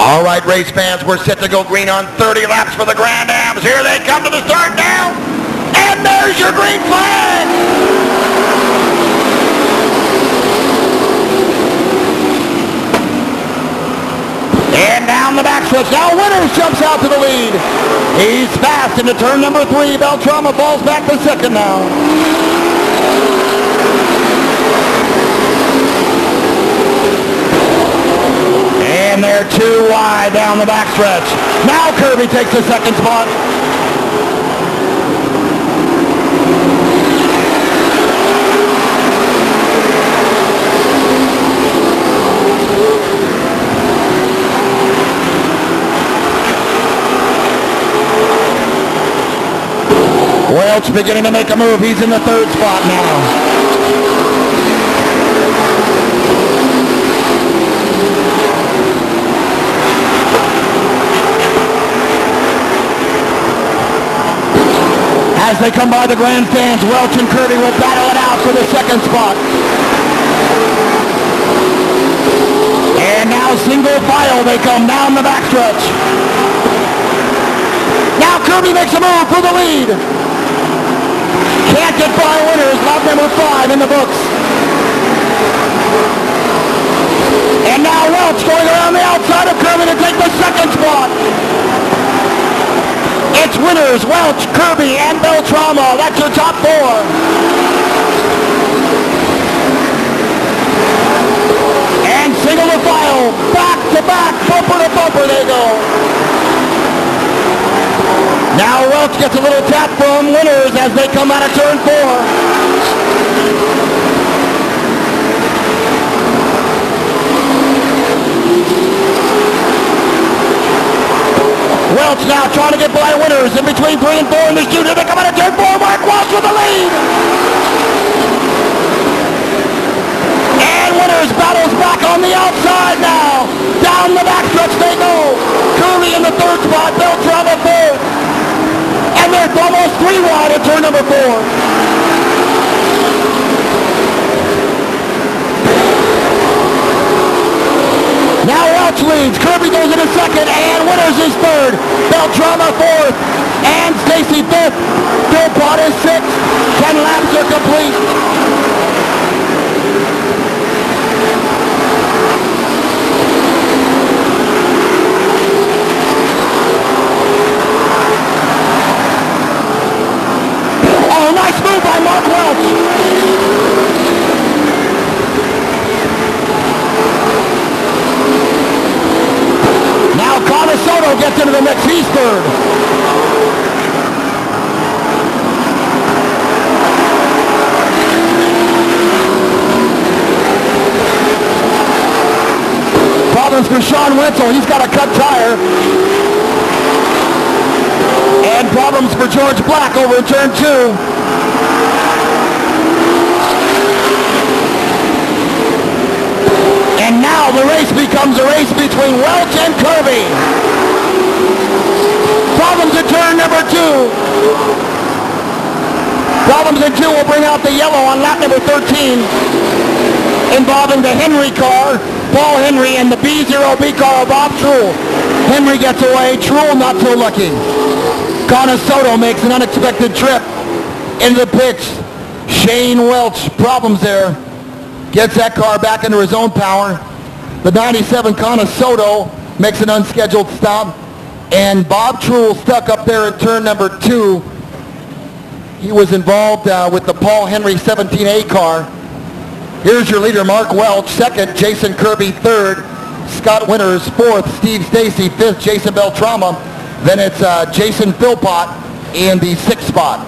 All right, race fans, we're set to go green on 30 laps for the Grand Ams. Here they come to the start now. And there's your green flag. And down the backstretch. Now Winters jumps out to the lead. He's fast into turn number 3. Beltrama falls back to second now. And they're too wide down the backstretch. Now Kirby takes the second spot. Welch beginning to make a move. He's in the third spot now. As they come by the grandstands, Welch and Kirby will battle it out for the second spot. And now single file they come down the backstretch. Now Kirby makes a move for the lead. Can't get by Winters, lap number 5 in the books. And now Welch going around the outside of Kirby to take the second spot. It's Winters, Welch, Kirby, and Beltrama. That's your top 4. And single to file, back to back, bumper to bumper they go. Now Welch gets a little tap from Winters as they come out of turn 4. Welch now trying to get by Winters in between 3 and 4 in the shooter. They come out of turn 4. Mark Welch with the lead. And Winters battles back on the outside now. Down the backstretch they go. Cooley in the third spot. Beltrama 4th. And they're almost 3 wide at turn number 4. Now Welch leads, Kirby goes into second, and Winters is third. Beltrama 4th, and Stacy 5th. Philpott is 6th. 10 laps are complete. Oh, nice move by Mark Welch. Soto gets into the mix. He's third. Problems for Sean Wenzel. He's got a cut tire. And problems for George Black over in turn 2. And now the race becomes a race between Welch and Kirby. Problems in turn number 2. Problems in 2 will bring out the yellow on lap number 13, involving the Henry car, Paul Henry, and the B0B car of Bob Truhl. Henry gets away, Truhl not so lucky. Soto makes an unexpected trip into the pits. Shane Welch, problems there. Gets that car back into his own power. The 97 Soto makes an unscheduled stop. And Bob Truhl stuck up there in turn number 2. He was involved with the Paul Henry 17A car. Here's your leader, Mark Welch. Second, Jason Kirby. Third, Scott Winters. Fourth, Steve Stacy. Fifth, Jason Beltrama. Then it's Jason Philpott in the 6th spot.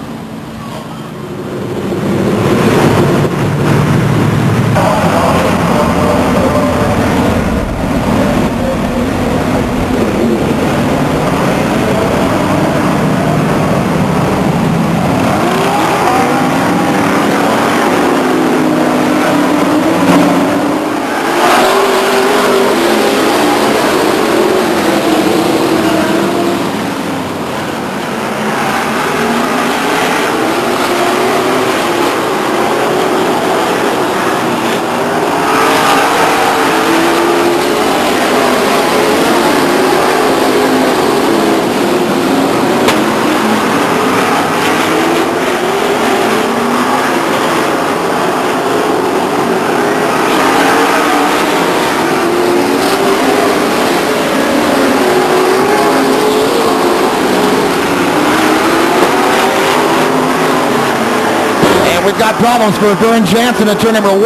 we've got problems for Vern Jansen at turn number 1.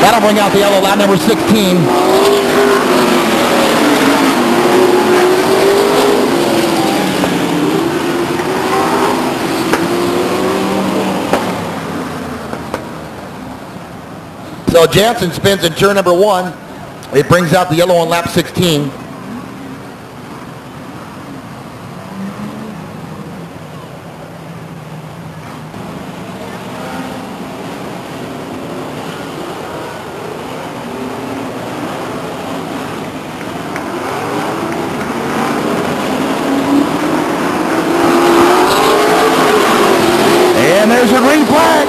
That'll bring out the yellow lap number 16. So Jansen spins in turn number 1. It brings out the yellow on lap 16. And there's a green flag.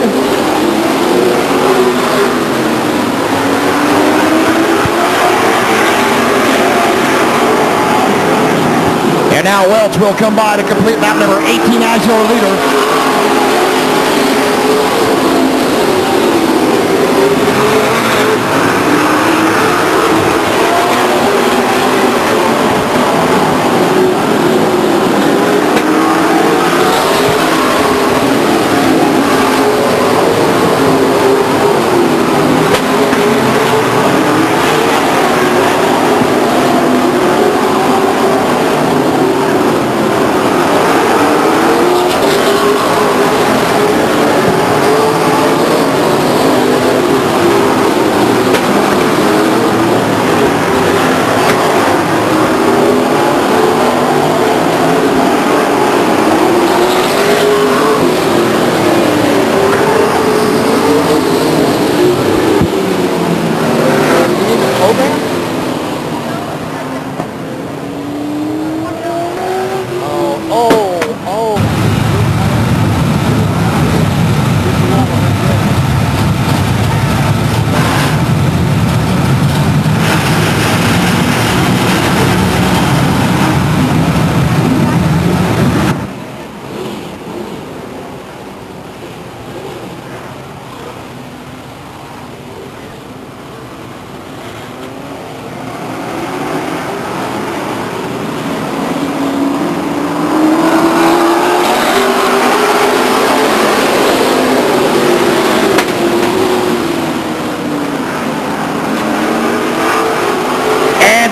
And now Welch will come by to complete lap number 18 as your leader.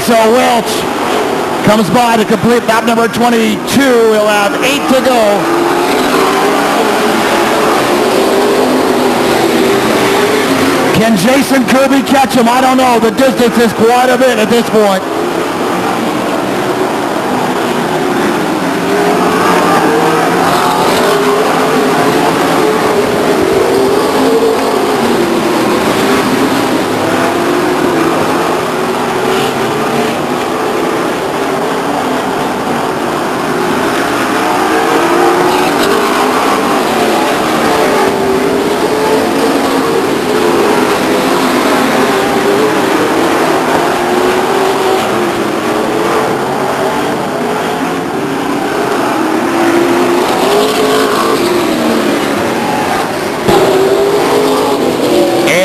So Welch comes by to complete lap number 22. He'll have 8 to go. Can Jason Kirby catch him? I don't know. The distance is quite a bit at this point.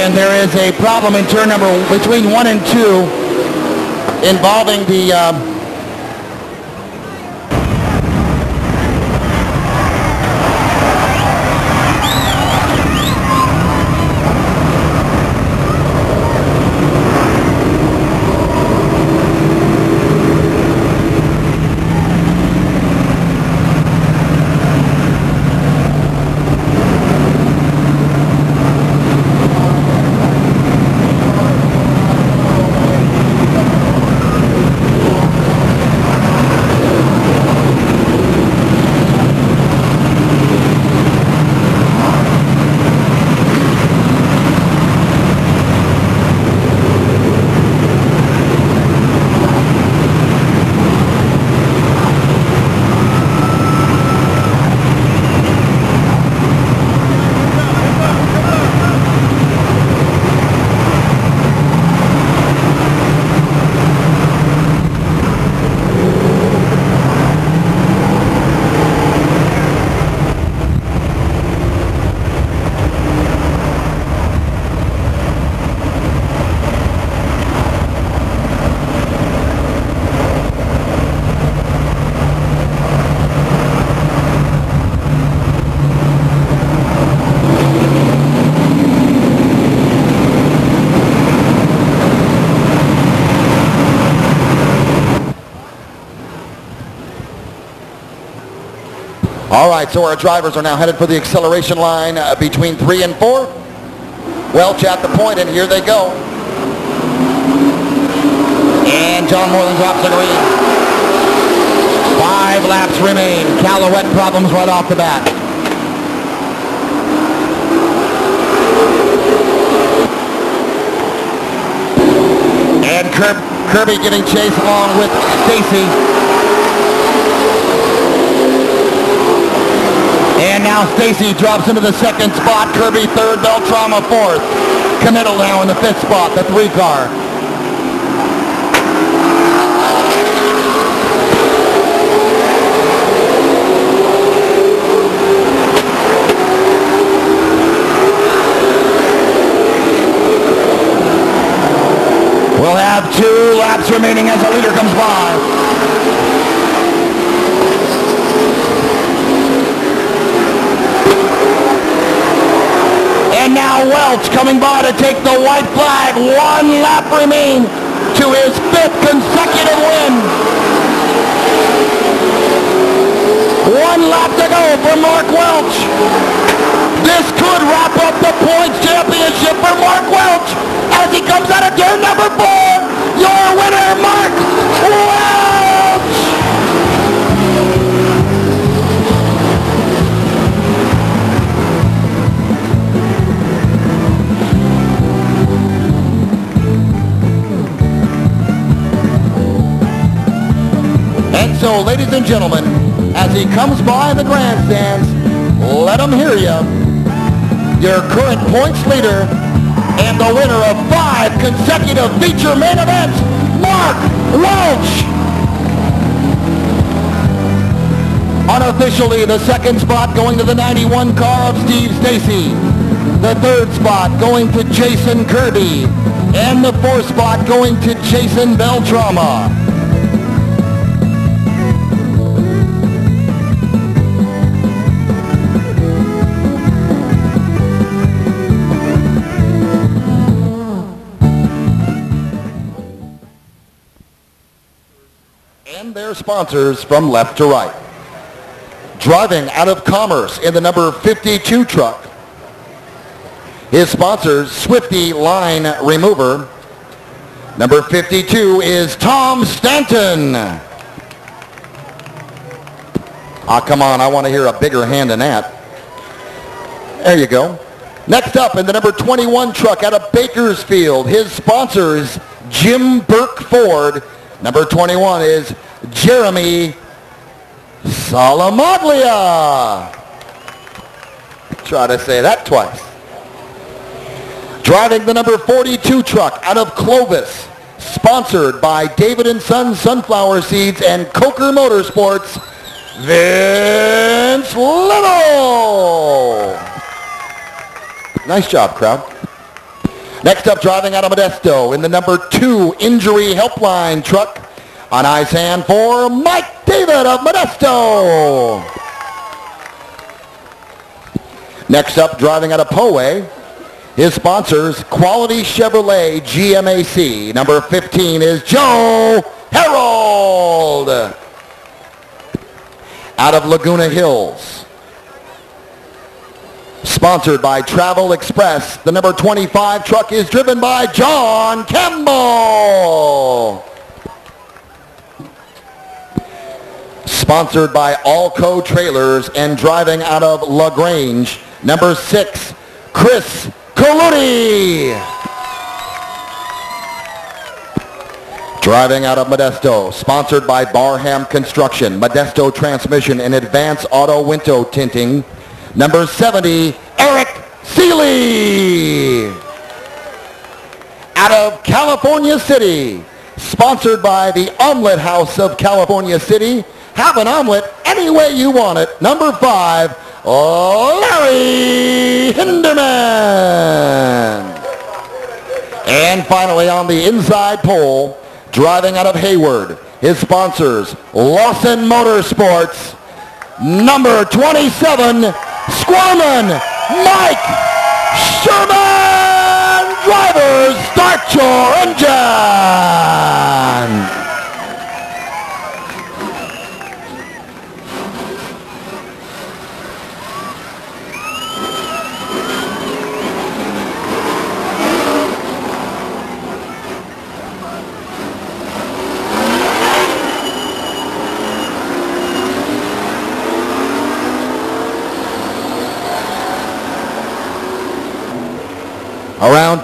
There is a problem in turn number between 1 and 2 involving the All right, so our drivers are now headed for the acceleration line between 3 and 4. Welch at the point, and here they go. And John Moreland drops the green. 5 laps remain. Calouette problems right off the bat. And Kirby giving chase along with Stacy. And now Stacy drops into the second spot. Kirby third, Beltrama fourth. Committal now in the fifth spot, the 3 car. We'll have 2 laps remaining as the leader comes by. And now Welch coming by to take the white flag. 1 lap remain to his 5th consecutive win. 1 lap to go for Mark Welch. This could wrap up the points championship for Mark Welch as he comes out of turn number 4. Your winner, Mark Welch! And so, ladies and gentlemen, as he comes by the grandstands, let him hear you. Your current points leader and the winner of 5 consecutive feature main events, Mark Welch. Unofficially, the 2nd spot going to the 91 car of Steve Stacy. The 3rd spot going to Jason Kirby. And the 4th spot going to Jason Beltrama. And their sponsors from left to right. Driving out of Commerce in the number 52 truck. His sponsors, Swifty Line Remover. Number 52 is Tom Stanton. Ah, come on, I want to hear a bigger hand than that. There you go. Next up in the number 21 truck out of Bakersfield, his sponsors, Jim Burke Ford. Number 21 is Jeremy Salamaglia. Try to say that twice. Driving the number 42 truck out of Clovis, sponsored by David & Sons Sunflower Seeds and Coker Motorsports, Vince Little. Nice job, crowd. Next up, driving out of Modesto in the number 2 injury helpline truck, on ice hand for Mike David of Modesto. Next up, driving out of Poway, his sponsors, Quality Chevrolet GMAC. Number 15 is Joe Harold. Out of Laguna Hills, sponsored by Travel Express, the number 25 truck is driven by John Campbell. Sponsored by Allco Trailers and driving out of LaGrange, number 6, Chris Coluti. Driving out of Modesto, sponsored by Barham Construction, Modesto Transmission and Advanced Auto Window Tinting, number 70, Eric Seeley. Out of California City, sponsored by the Omelet House of California City. Have an omelet any way you want it. Number 5, Larry Hinderman. And finally on the inside pole, driving out of Hayward, his sponsors, Lawson Motorsports, number 27, Squirman Mike Sherman. Drivers, start your engine.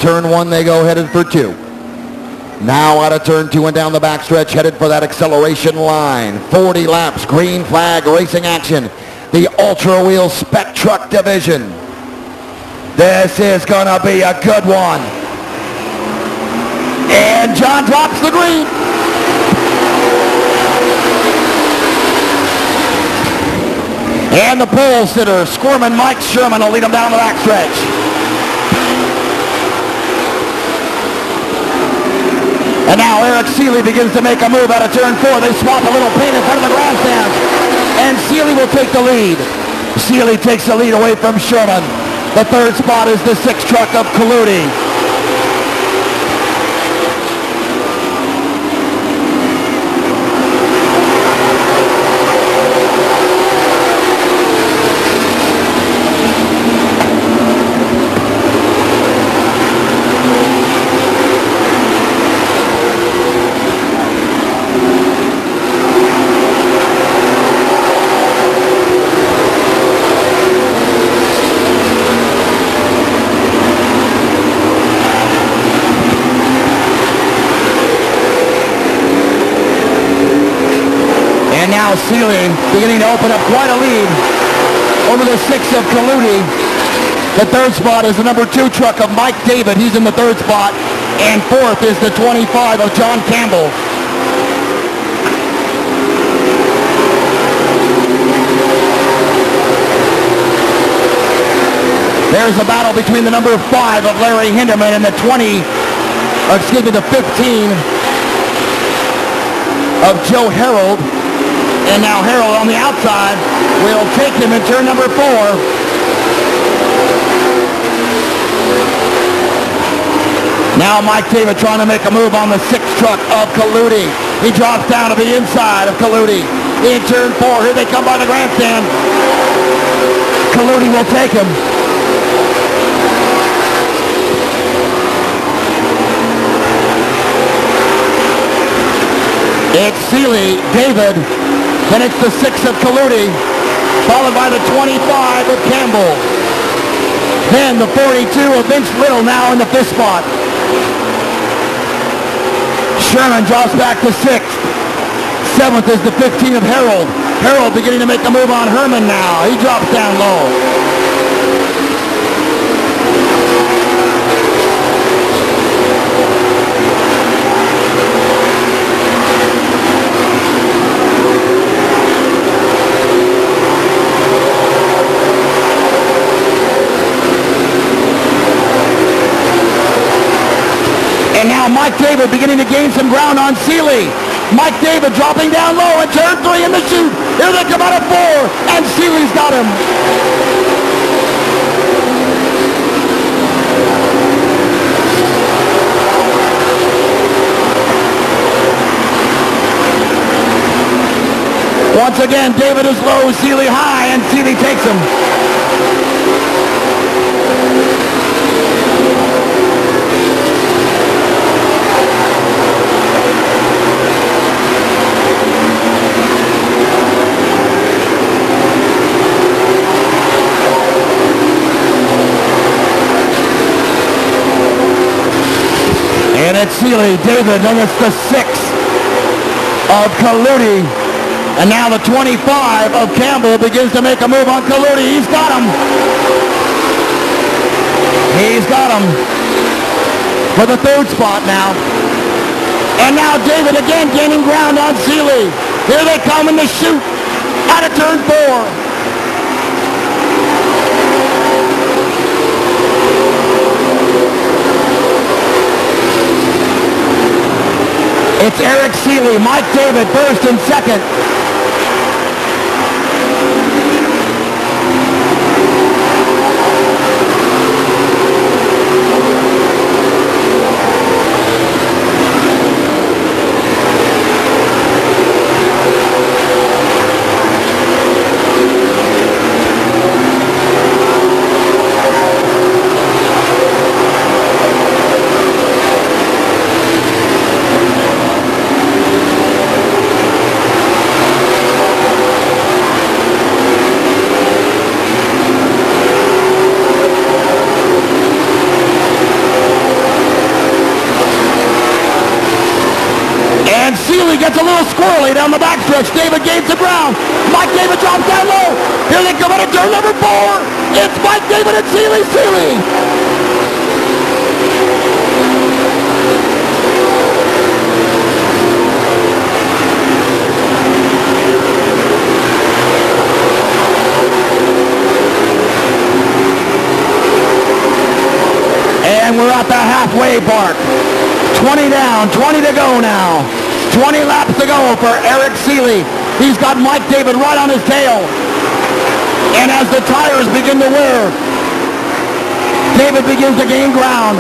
turn one they go, headed for two. Now out of turn two and down the backstretch, headed for that acceleration line. 40 laps, green flag racing action. The Ultra Wheel Spec Truck Division. This is going to be a good one. And John drops the green. And the pole sitter, squirming Mike Sherman, will lead him down the backstretch. And now Eric Seeley begins to make a move out of turn four. They swap a little paint in front of the grandstand. And Seeley will take the lead. Seeley takes the lead away from Sherman. The third spot is the 6 truck of Colludi. And now Seeley beginning to open up quite a lead over the 6 of Colludi. The third spot is the number 2 truck of Mike David. He's in the third spot. And fourth is the 25 of John Campbell. There's a battle between the number 5 of Larry Hinderman and the 15 of Joe Harold. And now Harold on the outside will take him in turn number 4. Now Mike David trying to make a move on the 6th truck of Colludi. He drops down to the inside of Colludi. In turn 4, here they come by the grandstand. Colludi will take him. It's Seeley, David, then it's the 6 of Colludi, followed by the 25 of Campbell. Then the 42 of Vince Little now in the 5th spot. Sherman drops back to 6th. 7th is the 15 of Harold. Harold beginning to make a move on Herman now. He drops down low. And now Mike David beginning to gain some ground on Seeley. Mike David dropping down low in turn 3 in the chute. Here they come out of 4, and Seeley's got him. Once again, David is low, Seeley high, and Seeley takes him. And it's Seeley, David, then it's the 6 of Colludi. And now the 25 of Campbell begins to make a move on Colludi. He's got him. He's got him for the 3rd spot now. And now David again gaining ground on Seeley. Here they come in the chute out of turn 4. It's Eric Seeley, Mike David first and second. And Seeley gets a little squirrely down the backstretch. David gains the ground. Mike David drops down low. Here they come into turn number 4. It's Mike David and Seeley. And we're at the halfway mark. 20 down, 20 to go now. 20 laps to go for Eric Seeley. He's got Mike David right on his tail. And as the tires begin to wear, David begins to gain ground.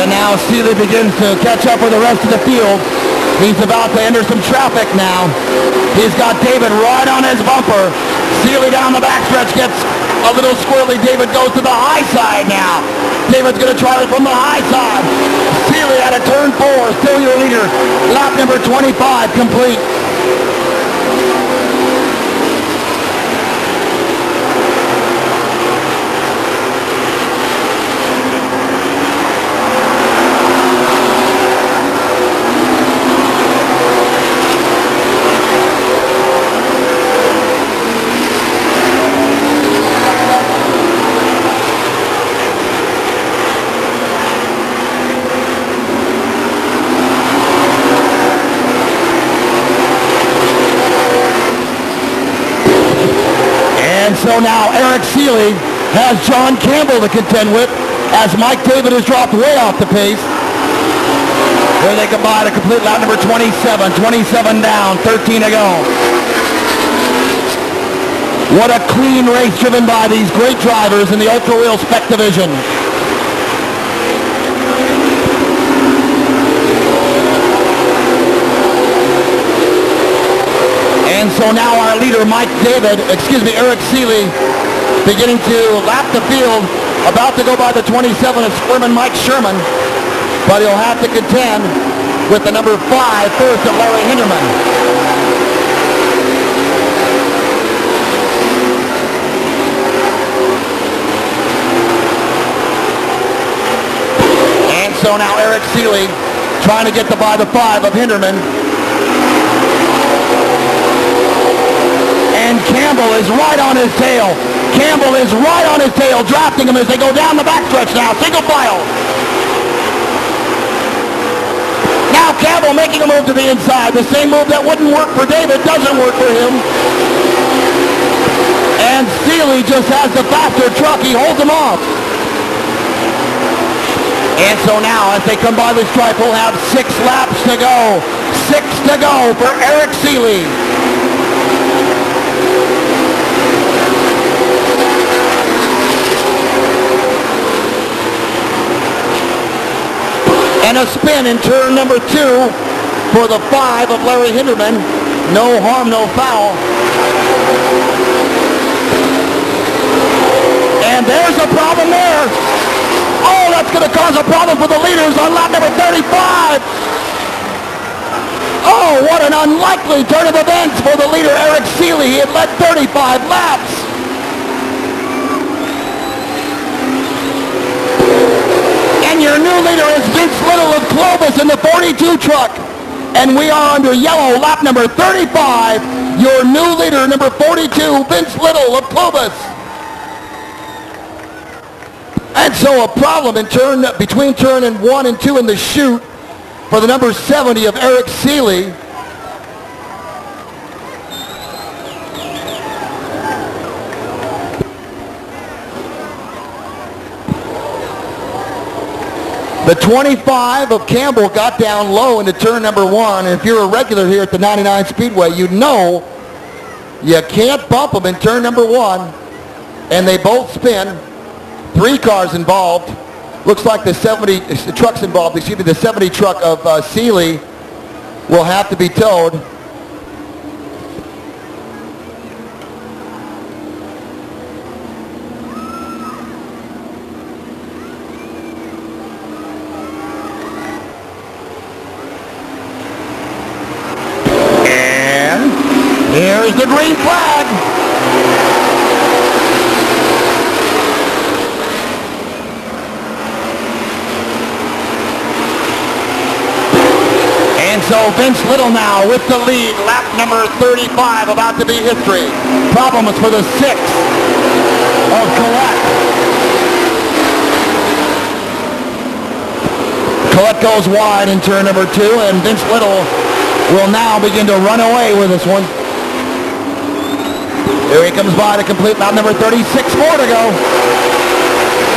Now Seeley begins to catch up with the rest of the field. He's about to enter some traffic now. He's got David right on his bumper. Seeley down the backstretch gets a little squirrely. David goes to the high side now. David's going to try it from the high side. Seeley out of turn 4, still your leader. Lap number 25 complete. So now Eric Seeley has John Campbell to contend with as Mike David has dropped way off the pace. Here they combine to complete lap number 27. 27 down, 13 to go. What a clean race driven by these great drivers in the Ultra Wheel Spec division. And so now our leader, Eric Seeley, beginning to lap the field, about to go by the 27 of Squirman Mike Sherman, but he'll have to contend with the number 5 first of Larry Hinderman. And so now Eric Seeley trying to get by the 5 of Hinderman. And Campbell is right on his tail. Campbell is right on his tail, drafting him as they go down the backstretch now, single file. Now Campbell making a move to the inside. The same move that wouldn't work for David doesn't work for him. And Seeley just has the faster truck. He holds him off. And so now, as they come by the stripe, we'll have 6 laps to go. 6 to go for Eric Seeley. And a spin in turn number 2 for the 5 of Larry Hinderman. No harm, no foul. And there's a problem there. Oh, that's going to cause a problem for the leaders on lap number 35. Oh, what an unlikely turn of events for the leader, Eric Seeley. He had led 35 laps. And your new leader is Vince Little of Clovis in the 42 truck. And we are under yellow, lap number 35. Your new leader, number 42, Vince Little of Clovis. And so a problem in between turn 1 and 2 in the chute for the number 70 of Eric Seeley. The 25 of Campbell got down low into turn number 1. And if you're a regular here at the 99 Speedway, you know you can't bump them in turn number 1. And they both spin. 3 cars involved. Looks like the 70 trucks involved, excuse me, the 70 truck of Seeley will have to be towed. And here's the green flag. And so Vince Little now with the lead, lap number 35, about to be history. Problem is for the 6th of Collette. Collette goes wide in turn number 2, and Vince Little will now begin to run away with this one. Here he comes by to complete lap number 36, 4 to go.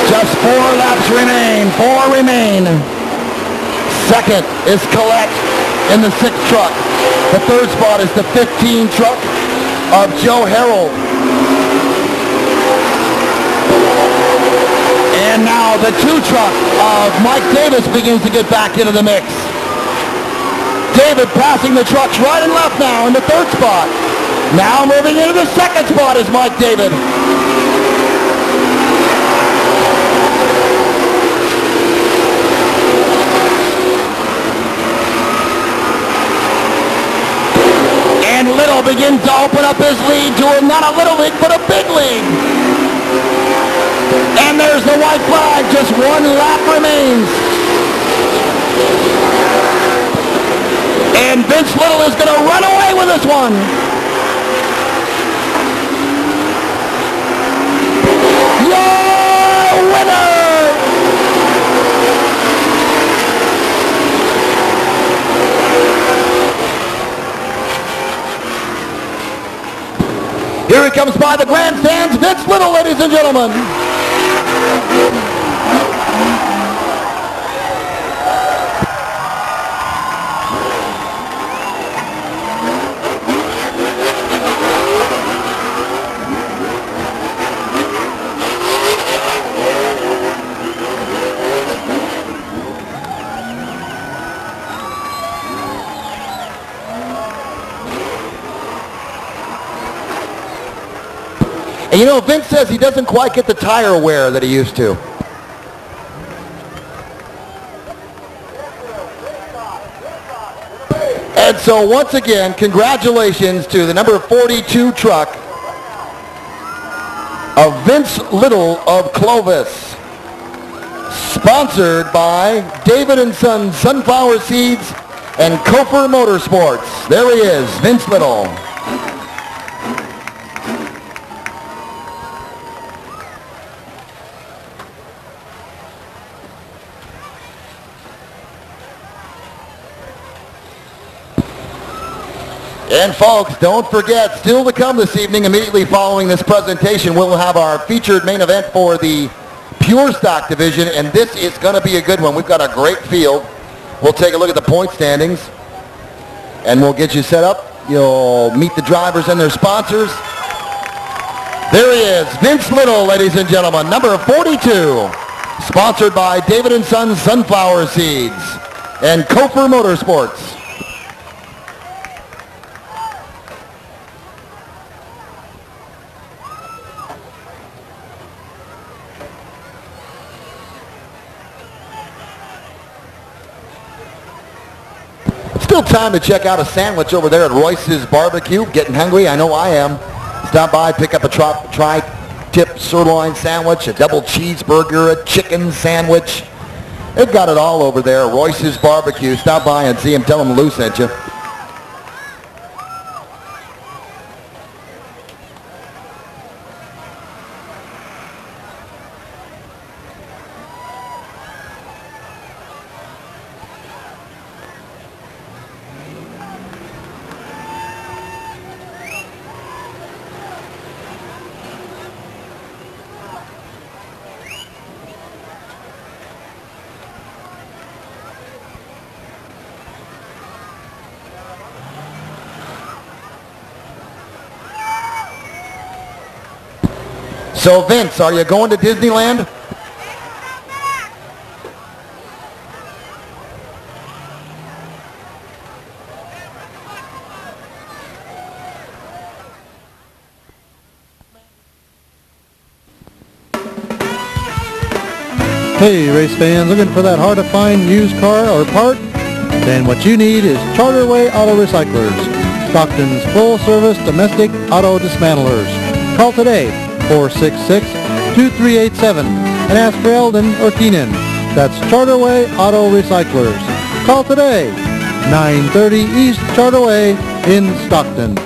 Just 4 laps remain, 4 remain. Second is Collette in the 6th truck. The 3rd spot is the 15 truck of Joe Harold. And now the 2 truck of Mike Davis begins to get back into the mix. David passing the trucks right and left now in the 3rd spot. Now moving into the 2nd spot is Mike David. And Little begins to open up his lead to not a little lead, but a big lead. And there's the white flag. Just 1 lap remains. And Vince Little is going to run away with this one. Your winner! Here he comes by the grandstands, Vince Little, ladies and gentlemen. And you know, Vince says he doesn't quite get the tire wear that he used to. And so once again, congratulations to the number 42 truck of Vince Little of Clovis. Sponsored by David & Sons Sunflower Seeds and Kofer Motorsports. There he is, Vince Little. And folks, don't forget, still to come this evening, immediately following this presentation, we'll have our featured main event for the Pure Stock division, and this is going to be a good one. We've got a great field. We'll take a look at the point standings, and we'll get you set up. You'll meet the drivers and their sponsors. There he is, Vince Little, ladies and gentlemen, number 42, sponsored by David & Sons Sunflower Seeds and Kofer Motorsports. Still time to check out a sandwich over there at Royce's Barbecue. Getting hungry? I know I am. Stop by, pick up a tri-tip sirloin sandwich, a double cheeseburger, a chicken sandwich. They've got it all over there. Royce's Barbecue. Stop by and see him. Tell him Lou sent you. So Vince, are you going to Disneyland? Hey race fans, looking for that hard to find used car or part? Then what you need is Charterway Auto Recyclers, Stockton's full service domestic auto dismantlers. Call today, 466-2387, and ask for Eldon or Keenan. That's Charterway Auto Recyclers. Call today, 930 East Charterway in Stockton.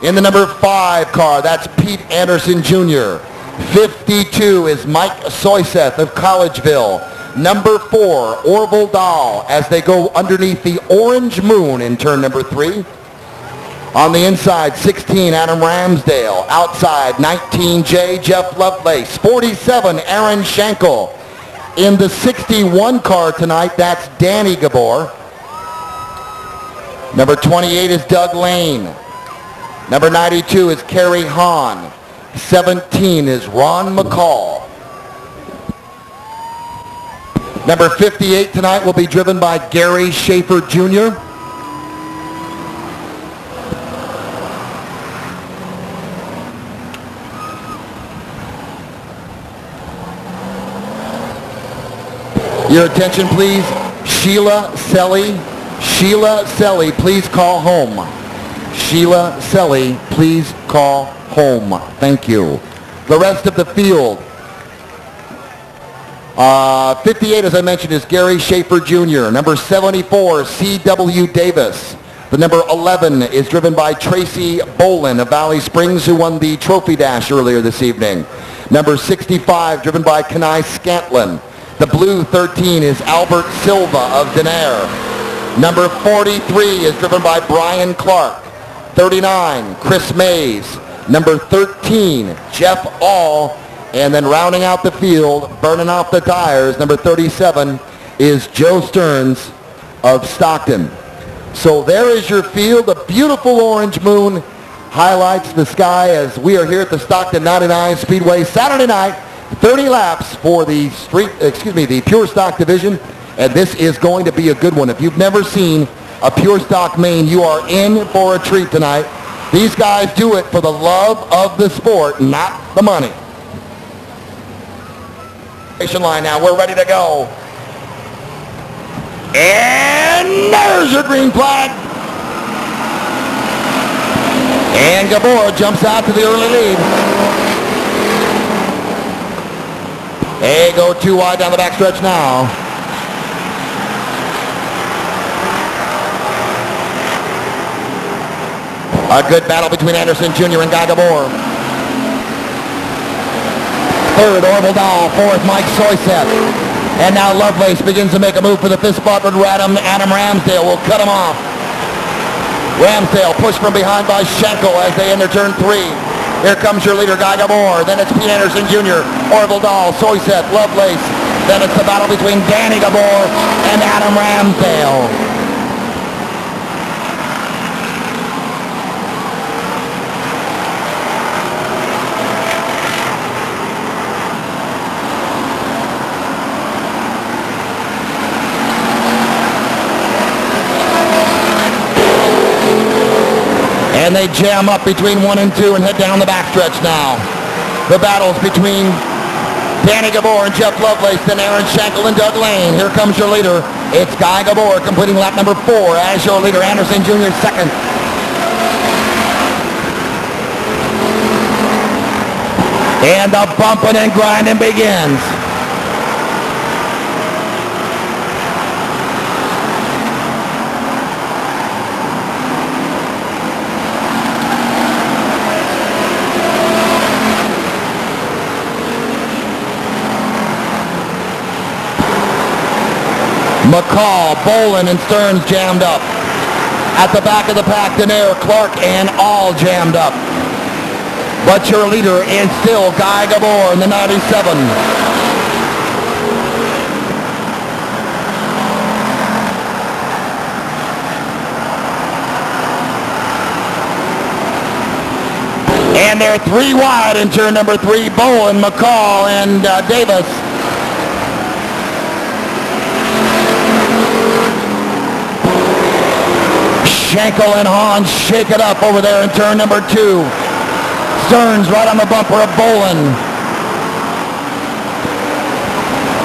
In the number 5 car, that's Pete Anderson Jr. 52 is Mike Soyseth of Collegeville. Number 4, Orville Dahl, as they go underneath the orange moon in turn number 3. On the inside, 16, Adam Ramsdale. Outside, 19J, Jeff Lovelace. 47, Aaron Schenkel. In the 61 car tonight, that's Danny Gabor. Number 28 is Doug Lane. Number 92 is Kerry Hahn. 17 is Ron McCall. Number 58 tonight will be driven by Gary Schaefer Jr. Your attention, please. Sheila Selly. Sheila Selly, please call home. Sheila Selly, please call home. Thank you. The rest of the field. 58, as I mentioned, is Gary Schaefer Jr. Number 74, C.W. Davis. The number 11 is driven by Tracy Bolin of Valley Springs, who won the Trophy Dash earlier this evening. Number 65, driven by Kenai Scantlin. The blue 13 is Albert Silva of Denair. Number 43 is driven by Brian Clark. 39, Chris Mays. Number 13, Jeff All. And then rounding out the field, burning off the tires, number 37 is Joe Stearns of Stockton. So there is your field. A beautiful orange moon highlights the sky as we are here at the Stockton 99 Speedway Saturday night. 30 laps for the the Pure Stock division. And this is going to be a good one. If you've never seen a Pure Stock main, you are in for a treat tonight. These guys do it for the love of the sport, not the money. Line now, we're ready to go. And there's your green flag. And Gabor jumps out to the early lead. They go too wide down the backstretch now. A good battle between Anderson Jr. and Guy Gabor. Third, Orville Dahl. Fourth, Mike Soyseth. And now Lovelace begins to make a move for the fifth spot, but Adam Ramsdale will cut him off. Ramsdale pushed from behind by Schenkel as they enter turn 3. Here comes your leader, Guy Gabor. Then it's Pete Anderson Jr., Orville Dahl, Soyseth, Lovelace. Then it's the battle between Danny Gabor and Adam Ramsdale. And they jam up between 1 and 2 and head down the backstretch now. The battles between Danny Gabor and Jeff Lovelace, then Aaron Schenkel and Doug Lane. Here comes your leader. It's Guy Gabor completing lap number 4 as your leader. Anderson Jr. second. And the bumping and grinding begins. McCall, Bolin, and Stearns jammed up. At the back of the pack, Denair, Clark, and all jammed up. But your leader is still Guy Gabor in the 97. And they're 3 wide in turn number 3. Bowen, McCall, and Davis. Schenkel and Hahn shake it up over there in turn number 2. Stearns right on the bumper of Bowen.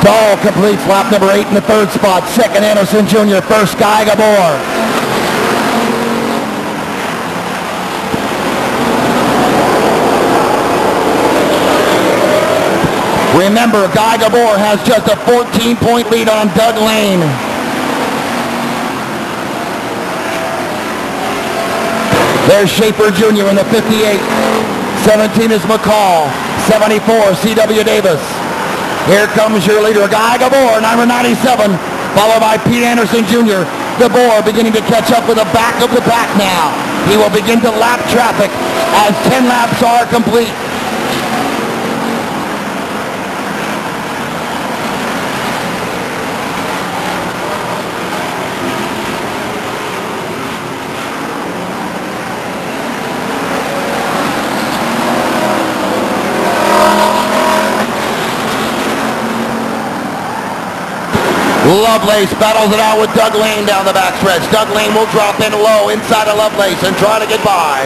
Dahl completes lap number 8 in the 3rd spot. Second, Anderson Jr. First, Guy Gabor. Remember, Guy Gabor has just a 14-point lead on Doug Lane. There's Schaefer Jr. in the 58. 17 is McCall. 74, C.W. Davis. Here comes your leader, Guy Gabor, number 97, followed by Pete Anderson Jr. Gabor beginning to catch up with the back of the pack now. He will begin to lap traffic as 10 laps are complete. Lovelace battles it out with Doug Lane down the backstretch. Doug Lane will drop in low inside of Lovelace and try to get by.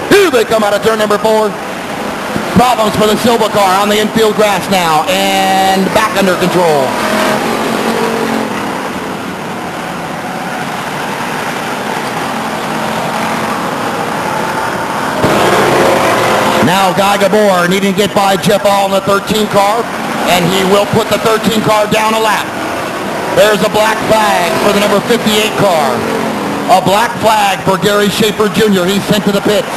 Here they come out of turn number 4. Problems for the Silva car on the infield grass now and back under control. Now Guy Gabor needing to get by Jeff All in the 13 car, and he will put the 13 car down a lap. There's a black flag for the number 58 car. A black flag for Gary Schaefer Jr. He's sent to the pits.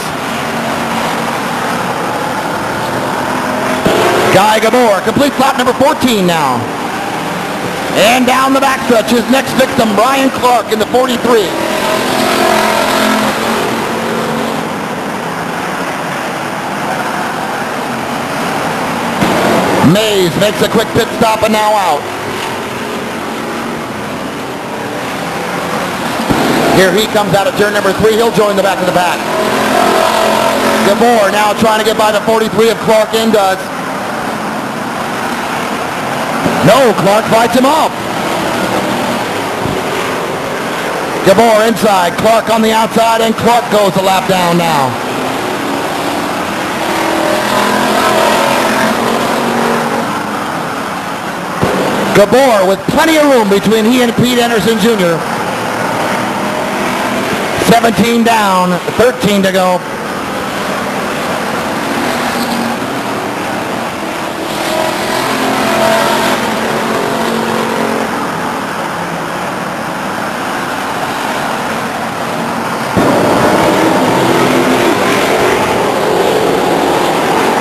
Guy Gabor completes lap number 14 now. And down the backstretch, his next victim, Brian Clark in the 43. Mays makes a quick pit stop and now out. Here he comes out of turn number 3. He'll join the back of the pack. Gabor now trying to get by the 43 of Clark and does. No, Clark fights him off. Gabor inside, Clark on the outside, and Clark goes a lap down now. Gabor with plenty of room between he and Pete Anderson Jr. 17 down, 13 to go.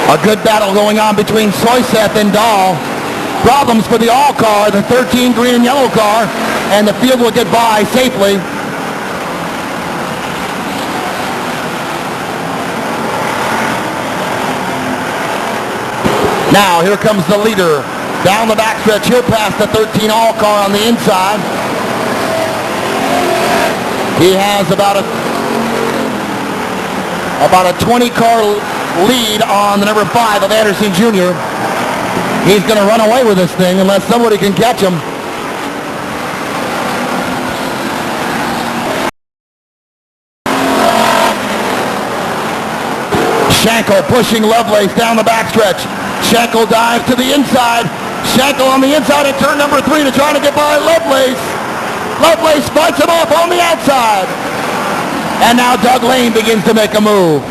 A good battle going on between Soyseth and Dahl. Problems for the all car, the 13 green and yellow car, and the field will get by safely. Now here comes the leader down the backstretch. He'll pass the 13 all car on the inside. He has about a 20 car lead on the number 5 of Anderson Jr. He's going to run away with this thing unless somebody can catch him. Schenkel pushing Lovelace down the backstretch. Schenkel dives to the inside. Schenkel on the inside at turn number 3 to try to get by Lovelace. Lovelace fights him off on the outside. And now Doug Lane begins to make a move.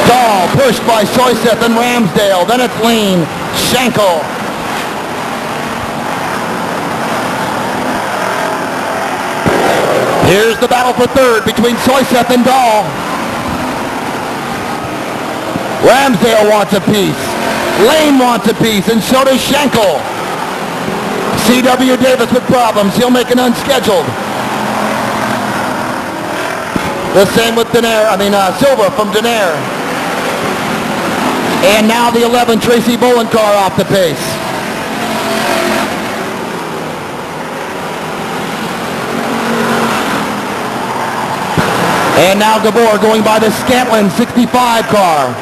Dahl pushed by Soyseth and Ramsdale. Then it's Lane. Schenkel. Here's the battle for third between Soyseth and Dahl. Ramsdale wants a piece. Lane wants a piece, and so does Schenkel. C.W. Davis with problems. He'll make an unscheduled. The same with Silva from Denaire. And now the 11 Tracy Bolin car off the pace. And now Gabor going by the Scantlin 65 car.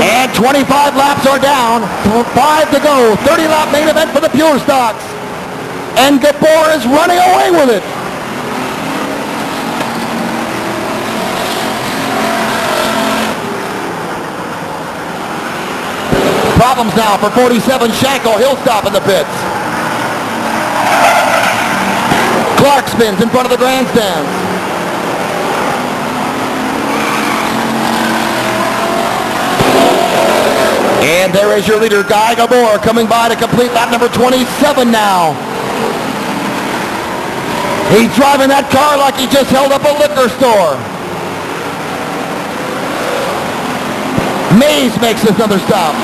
And 25 laps are down. 5 to go. 30-lap main event for the Pure Stocks. And Gabor is running away with it. Problems now for 47 Shanko. He'll stop in the pits. Clark spins in front of the grandstands. And there is your leader, Guy Gabor, coming by to complete lap number 27 now. He's driving that car like he just held up a liquor store. Mays makes another stop.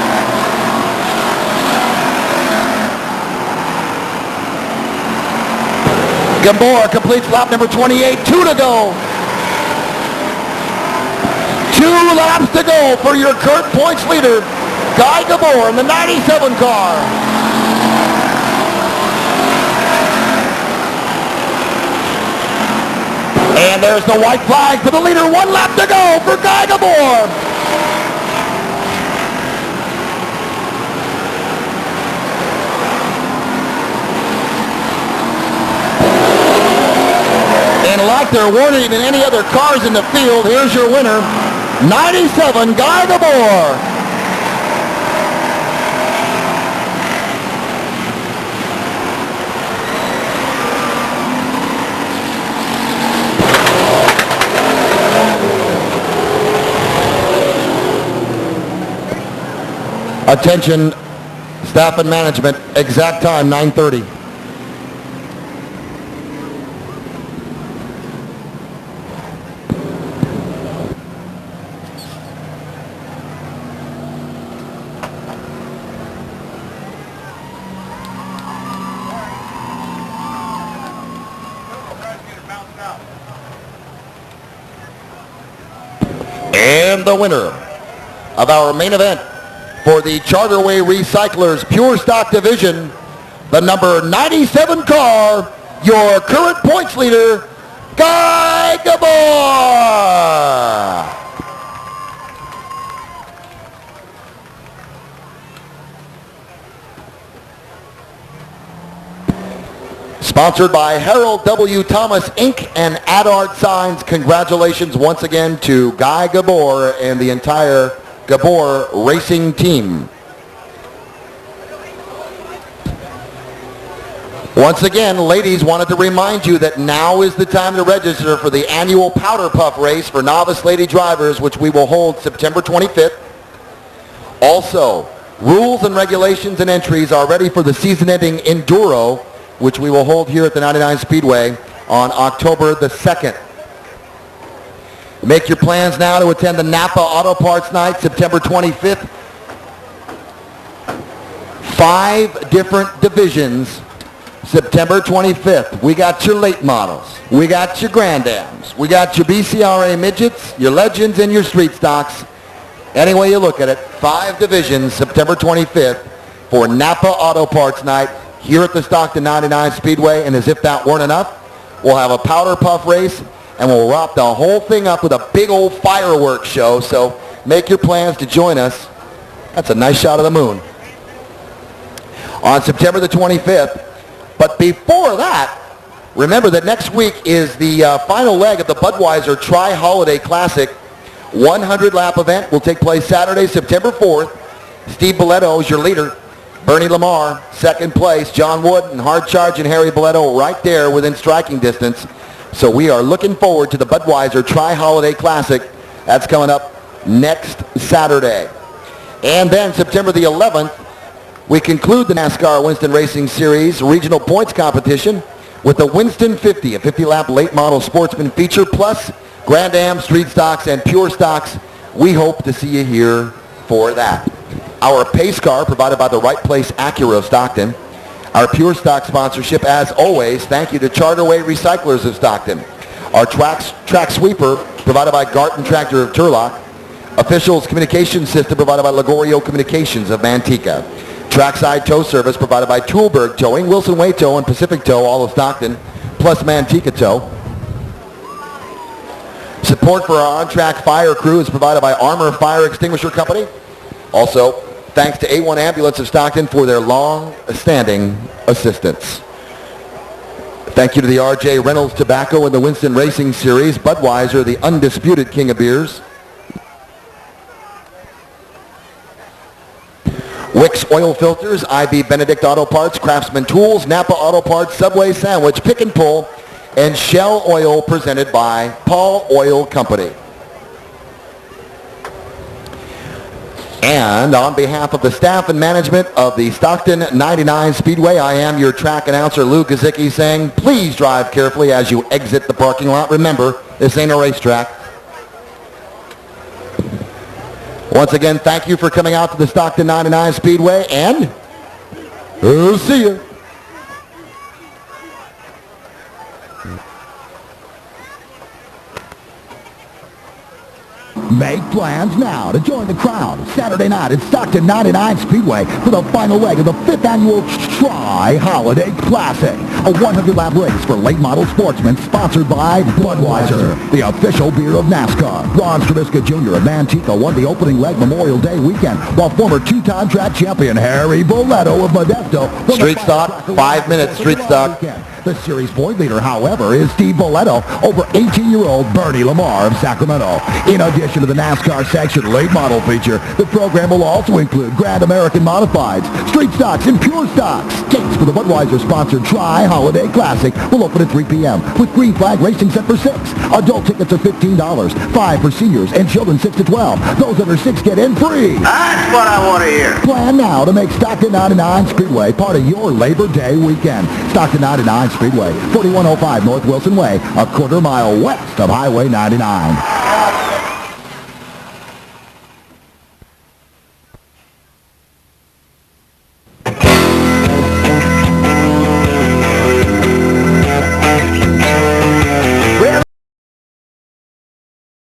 Gabor completes lap number 28. 2 to go. 2 laps to go for your current points leader, Guy Gabor in the 97 car. And there's the white flag for the leader. 1 lap to go for Guy Gabor. And like there weren't even any other cars in the field, here's your winner, 97, Guy Gabor. Attention, staff and management, exact time, 9:30. And the winner of our main event for the Charterway Recyclers Pure Stock Division, the number 97 car, your current points leader, Guy Gabor. Sponsored by Harold W. Thomas, Inc. and AdArt Signs. Congratulations once again to Guy Gabor and the entire Gabor Racing Team. Once again, ladies, wanted to remind you that now is the time to register for the annual Powder Puff race for novice lady drivers, which we will hold September 25th. Also, rules and regulations and entries are ready for the season-ending Enduro, which we will hold here at the 99 Speedway on October the 2nd. Make your plans now to attend the Napa Auto Parts Night, September 25th. 5 different divisions, September 25th. We got your late models. We got your Grand Ams. We got your BCRA midgets, your legends, and your street stocks. Any way you look at it, 5 divisions, September 25th for Napa Auto Parts Night here at the Stockton 99 Speedway. And as if that weren't enough, we'll have a powder puff race, and we'll wrap the whole thing up with a big old fireworks show. So make your plans to join us. That's a nice shot of the moon. On September the 25th. But before that, remember that next week is the final leg of the Budweiser Tri-Holiday Classic. 100-lap event will take place Saturday, September 4th. Steve Boletto is your leader. Bernie Lamar, second place. John Wood and hard charging Harry Boletto right there within striking distance. So we are looking forward to the Budweiser Tri-Holiday Classic. That's coming up next Saturday. And then September the 11th, we conclude the NASCAR Winston Racing Series regional points competition with the Winston 50, a 50-lap late model sportsman feature, plus Grand Am, street stocks, and pure stocks We hope to see you here for that. Our pace car provided by the Right Place Acura of Stockton. Our Pure Stock sponsorship, as always, thank you to Charterway Recyclers of Stockton. Our track sweeper provided by Garten Tractor of Turlock. Officials communication system provided by Ligorio Communications of Manteca. Trackside tow service provided by Toolberg Towing, Wilson Way Tow, and Pacific Tow, all of Stockton, plus Manteca Tow. Support for our on-track fire crew is provided by Armor Fire Extinguisher Company. Also, thanks to A1 Ambulance of Stockton for their long-standing assistance. Thank you to the R.J. Reynolds Tobacco and the Winston Racing Series, Budweiser, the undisputed king of beers. Wix Oil Filters, IB Benedict Auto Parts, Craftsman Tools, Napa Auto Parts, Subway Sandwich, Pick and Pull, and Shell Oil presented by Paul Oil Company. And on behalf of the staff and management of the Stockton 99 Speedway, I am your track announcer, Lou Kazicki, saying please drive carefully as you exit the parking lot. Remember, this ain't a racetrack. Once again, thank you for coming out to the Stockton 99 Speedway, and we'll see you. Make plans now to join the crowd Saturday night at Stockton 99 Speedway for the final leg of the 5th annual Tri-Holiday Classic, a 100-lap race for late model sportsmen sponsored by Budweiser, the official beer of NASCAR. Ron Stramiska Jr. of Manteca won the opening leg Memorial Day weekend, while former two-time track champion Harry Boletto of Modesto won Street stock, 5 minutes, street stock. The series point leader, however, is Steve Boletto over 18-year-old Bernie Lamar of Sacramento. In addition to the NASCAR section late model feature, the program will also include Grand American Modifieds, Street Stocks, and Pure Stocks. Gates for the Budweiser-sponsored Tri-Holiday Classic will open at 3 p.m. with Green Flag Racing set for 6. Adult tickets are $15, 5 for seniors and children 6 to 12. Those under 6 get in free. That's what I want to hear. Plan now to make Stockton 99 Speedway part of your Labor Day weekend. Stockton 99 Speedway, 4105 North Wilson Way, a quarter mile west of Highway 99.